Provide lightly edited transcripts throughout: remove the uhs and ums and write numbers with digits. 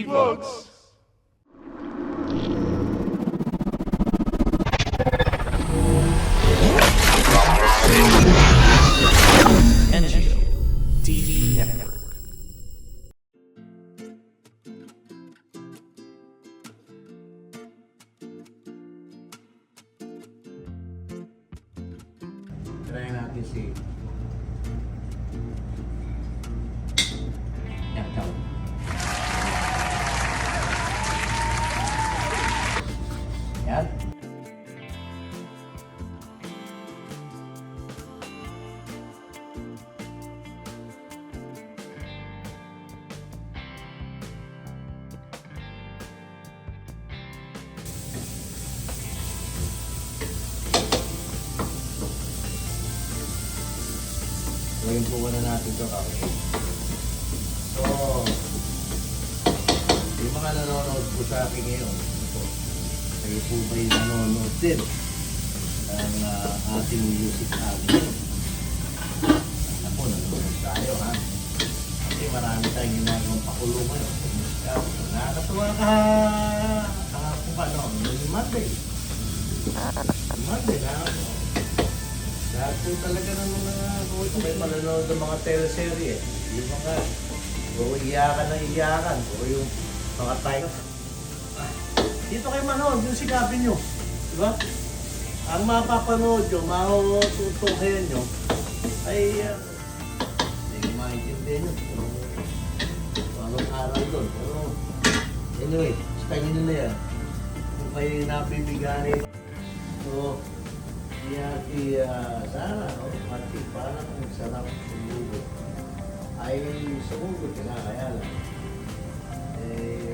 Vlogs. NGO TV Network. Try natin si yan, ikaw. Yan. Ngayon po na natin ito kawin. So, yung mga nanonood po sa akin ngayon, ito, kayo po ba yung nanonood din ng ating music album? Ako, nanonood tayo ha. Kasi marami tayong ginagawang pakulo ngayon. Nakakatuwa ka kahapon pa, no? Yung Monday. Yung Monday, nakakatuwa. Lahat po talaga ng mga may mananood ng mga teleserye. Yung mga iyakan na iyakan. O yung mga tayo. Dito kayo manood, yung sigapin nyo. Diba? Ang mapapanood nyo, matutuhin nyo, ay hindi maintindihan nyo. Anong aral doon. Pero anyway, style nyo na yan. Kung kayo napibigani. So, si Sarah, no? Mati, parang ang sarap sumugot. Ay, sumugot ka na, kaya lang.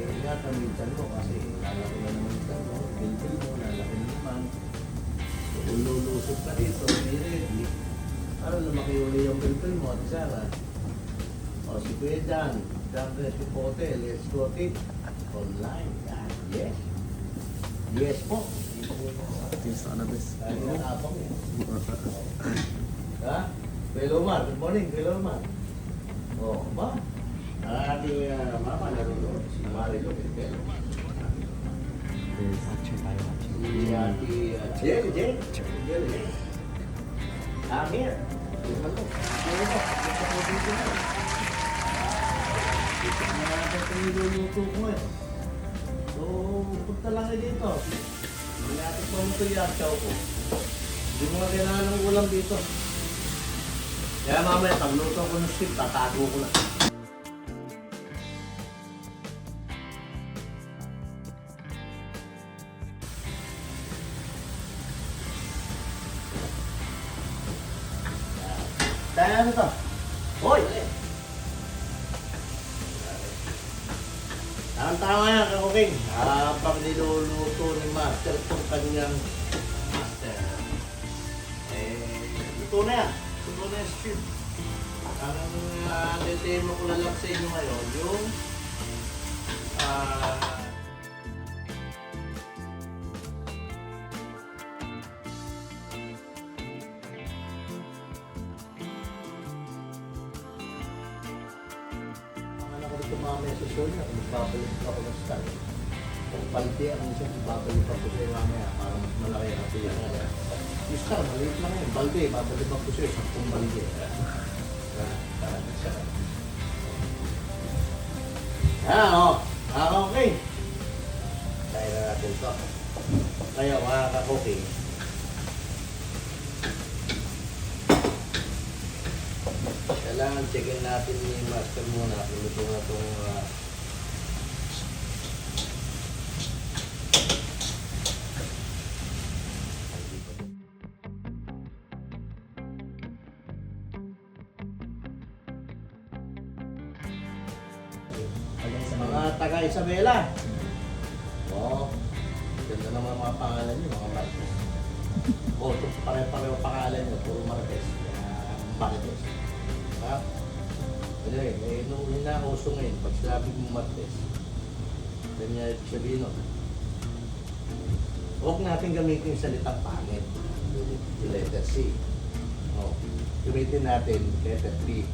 Ingatan minsan mo kasi lalaki na naman minsan mo, bilbil mo, lalaki naman. So, kung lulusot ka dito, be ready. Para lumaki uli yung bilbil mo, at Sarah. O, si Kuya Dan, si Pote, let's go tip. Online, yan, yes. Yes po. Yes, Anabes. Kaya nakapang eh. Ha? Kuya Lomar, good morning, Kuya Lomar. O, ba? Ang ating mama, nanonood, si Mario Kuya Lomar. Si Ate Jelly. I'm here. Hello. Ito niluluto ko eh. So, punta lang kayo dito. Hindi natin po ito i-aktsaw ko. Hindi mo kailangan ng ulam dito. Kaya mamaya, pagluto ko ng steak, tatago ko lang. Kaya ano to? Hoy! Tama yan, kakuking. Habang niluluto ni Master itong kanyang Master. Luto na yan. Luto na yung stew. Ang demo ko na lang sa inyo ngayon, yung mamaya sa show niya, kung magbabalik ako ng stand. Kung palde ang isang babalik ako sa'yo mamaya, para mas malaki ang tiyan niya. Yung stand, maliit lang yun. Balde, babalik ako sa'yo, 10 balde. O. Okay. Kaya na natin ito. Kaya mga ka-cooking, kailangan checkin natin ni Master muna kung luto na itong mga taga Isabela. Oo. Ganda naman mga pangalan nyo, mga Marquez. O, pare-pareho pangalan nyo, puro Marquez. Marquez. Ha? Anyway, nung hinauso ngayon, pag sinabi mo Marquez, ganyan ito sabihin nun. Huwag natin gamitin yung salitang pangit. Yung letter C. O, gamitin natin letter B.